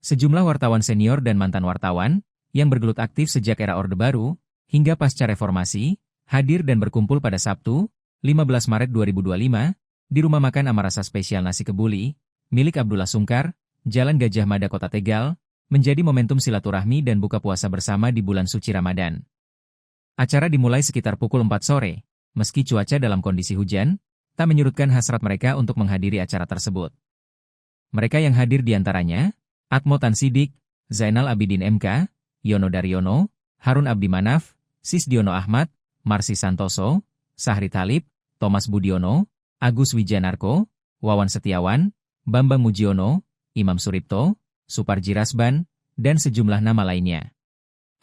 Sejumlah wartawan senior dan mantan wartawan, yang bergelut aktif sejak era Orde Baru, hingga pasca reformasi, hadir dan berkumpul pada Sabtu, 15 Maret 2025, di Rumah Makan Amarasa Spesial Nasi Kebuli, milik Abdullah Sungkar, Jalan Gajah Mada Kota Tegal, menjadi momentum silaturahmi dan buka puasa bersama di bulan suci Ramadan. Acara dimulai sekitar pukul 4 sore, meski cuaca dalam kondisi hujan, tak menyurutkan hasrat mereka untuk menghadiri acara tersebut. Mereka yang hadir diantaranya, Atmo Tansidik, Zainal Abidin MK, Yono Daryono, Harun Abdi Manaf, Sisdiono Ahmad, Marsi Santoso, Sahri Talib, Thomas Budiono, Agus Wijanarko, Wawan Setiawan, Bambang Mujiono, Imam Suripto, Suparji Rasban, dan sejumlah nama lainnya.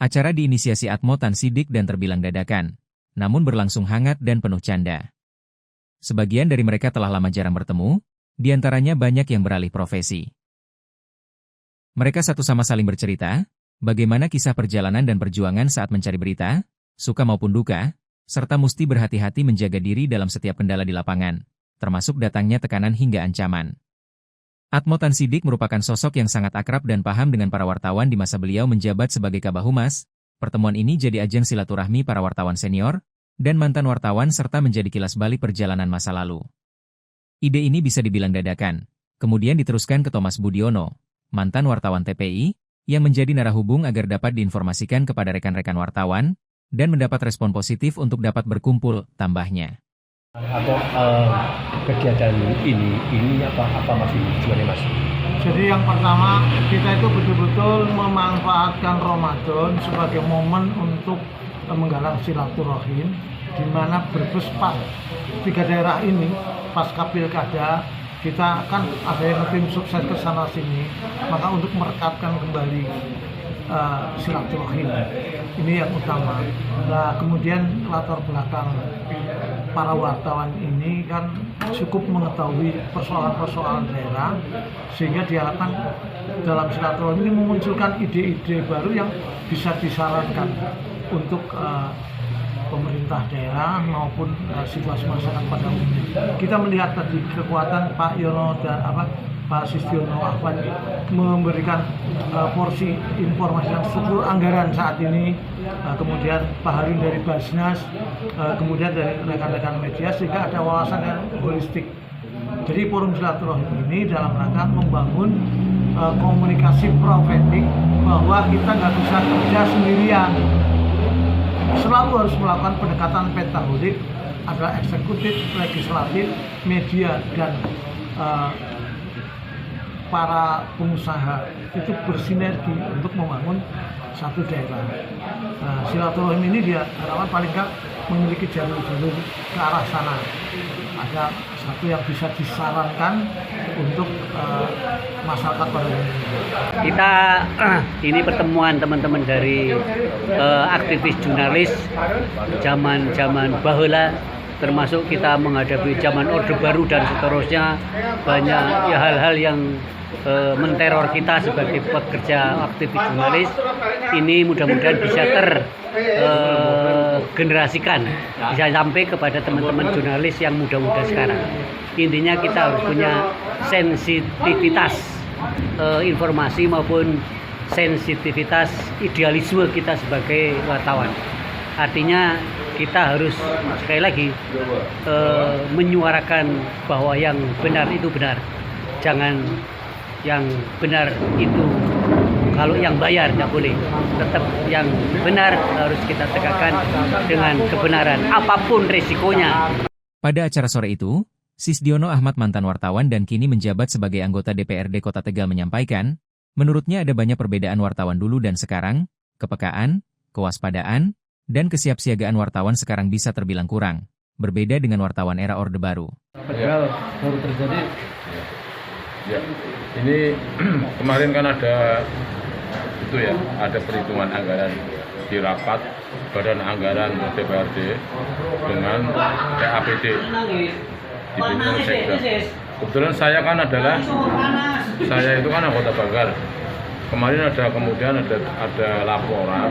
Acara diinisiasi Atmo Tansidik dan terbilang dadakan, namun berlangsung hangat dan penuh canda. Sebagian dari mereka telah lama jarang bertemu, diantaranya banyak yang beralih profesi. Mereka satu sama saling bercerita, bagaimana kisah perjalanan dan perjuangan saat mencari berita, suka maupun duka, serta mesti berhati-hati menjaga diri dalam setiap kendala di lapangan, termasuk datangnya tekanan hingga ancaman. Atmo Tansidik merupakan sosok yang sangat akrab dan paham dengan para wartawan di masa beliau menjabat sebagai Kabahumas. Pertemuan ini jadi ajang silaturahmi para wartawan senior dan mantan wartawan serta menjadi kilas balik perjalanan masa lalu. Ide ini bisa dibilang dadakan, kemudian diteruskan ke Thomas Budiono, mantan wartawan TPI, yang menjadi narahubung agar dapat diinformasikan kepada rekan-rekan wartawan, dan mendapat respon positif untuk dapat berkumpul, tambahnya. Atau kegiatan ini apa masih tujuannya Mas? Jadi yang pertama, kita itu betul-betul memanfaatkan Ramadan sebagai momen untuk menggalang silaturahim, di mana Brebes pas 3 daerah ini, pasca pilkada, kita kan ada yang tim sukses ke sana sini, maka untuk merekatkan kembali silaturahim ini yang utama. Nah, kemudian latar belakang para wartawan ini kan cukup mengetahui persoalan-persoalan daerah, sehingga diharapkan dalam silaturahim ini memunculkan ide-ide baru yang bisa disarankan untuk pemerintah daerah maupun situasi masyarakat pada umumnya. Kita melihat tadi kekuatan Pak Yono dan Pak Sisdiono Ahmad memberikan porsi informasi yang struktur anggaran saat ini, kemudian Pak Harun dari Basnas, kemudian dari rekan-rekan media, sehingga ada wawasan yang holistik. Jadi forum silaturahim ini dalam rangka membangun komunikasi profetik bahwa kita nggak bisa kerja sendirian. Selalu harus melakukan pendekatan pentaholik, adalah eksekutif, legislatif, media, dan para pengusaha itu bersinergi untuk membangun satu daerah. Nah, silaturahim ini dia harapan paling nggak memiliki jalur-jalur ke arah sana. Ada satu yang bisa disarankan untuk masyarakat pada umumnya. Kita ini pertemuan teman-teman dari aktivis jurnalis zaman baheula, termasuk kita menghadapi zaman Orde Baru dan seterusnya, banyak hal-hal yang menteror kita sebagai pekerja aktivis jurnalis. Ini mudah-mudahan bisa tergenerasikan, bisa sampai kepada teman-teman jurnalis yang muda-muda sekarang. Intinya kita harus punya sensitivitas informasi maupun sensitivitas idealisme kita sebagai wartawan. Artinya kita harus sekali lagi menyuarakan bahwa yang benar itu benar, jangan yang benar itu kalau yang bayar tidak boleh, tetap yang benar harus kita tegakkan dengan kebenaran apapun resikonya. Pada acara sore itu, Sisdiono Ahmad, mantan wartawan dan kini menjabat sebagai anggota DPRD Kota Tegal, menyampaikan, menurutnya ada banyak perbedaan wartawan dulu dan sekarang, kepekaan, kewaspadaan, dan kesiapsiagaan wartawan sekarang bisa terbilang kurang, berbeda dengan wartawan era Orde Baru. Padahal baru terjadi. Ya, ini kemarin kan ada ada perhitungan anggaran di rapat Badan Anggaran DPRD dengan PAPD di bidang sekda. Kebetulan saya itu kan anggota Banggar. Kemarin kemudian ada laporan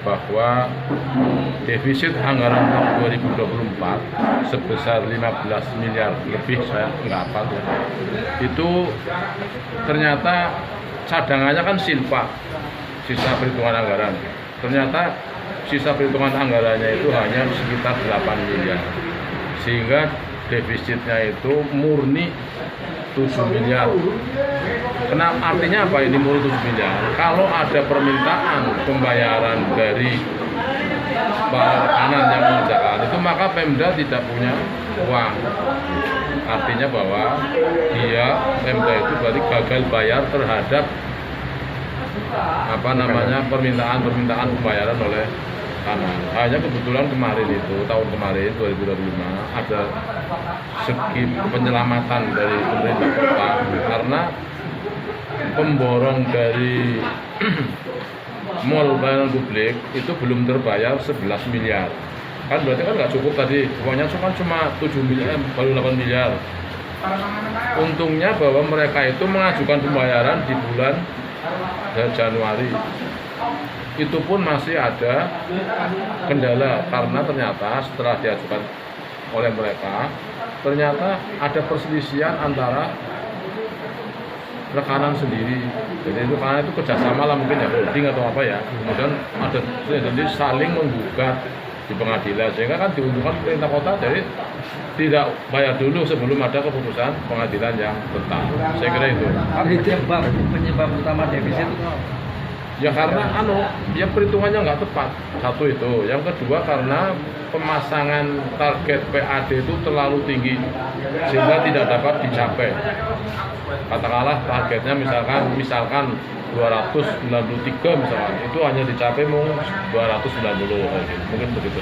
bahwa defisit anggaran tahun 2024 sebesar 15 miliar lebih, saya nggak hafal tuh. Itu ternyata cadangannya kan silpa, sisa perhitungan anggaran. Ternyata sisa perhitungan anggarannya itu hanya sekitar 8 miliar. Sehingga defisitnya itu murni 7 miliar. Kenapa artinya apa ini murni 7 miliar? Kalau ada permintaan pembayaran dari para rekanan yang mengerjakan itu, maka Pemda tidak punya uang. Artinya bahwa Pemda itu berarti gagal bayar terhadap permintaan pembayaran oleh kanan. Hanya kebetulan kemarin itu, tahun kemarin 2025 ada segi penyelamatan dari pemerintah kota karena pemborong dari mall pelayanan publik itu belum terbayar 11 miliar. Kan berarti kan nggak cukup tadi, uangnya cuma 7 miliar, baru 8 miliar. Untungnya bahwa mereka itu mengajukan pembayaran di bulan Januari. Itu pun masih ada kendala karena ternyata setelah diajukan oleh mereka, ternyata ada perselisihan antara rekanan sendiri. Jadi itu karena itu kerjasama lah mungkin ya, holding atau apa ya. Kemudian ada jadi saling menggugat di pengadilan sehingga kan diuntungkan pemerintah kota, jadi tidak bayar dulu sebelum ada keputusan pengadilan yang tetap. Saya kira itu. Penyebab utama defisit itu Ya karena ya perhitungannya nggak tepat, satu itu. Yang kedua karena pemasangan target PAD itu terlalu tinggi sehingga tidak dapat dicapai. Katakanlah targetnya misalkan 293 misalkan, itu hanya dicapai mau 290 mungkin begitu.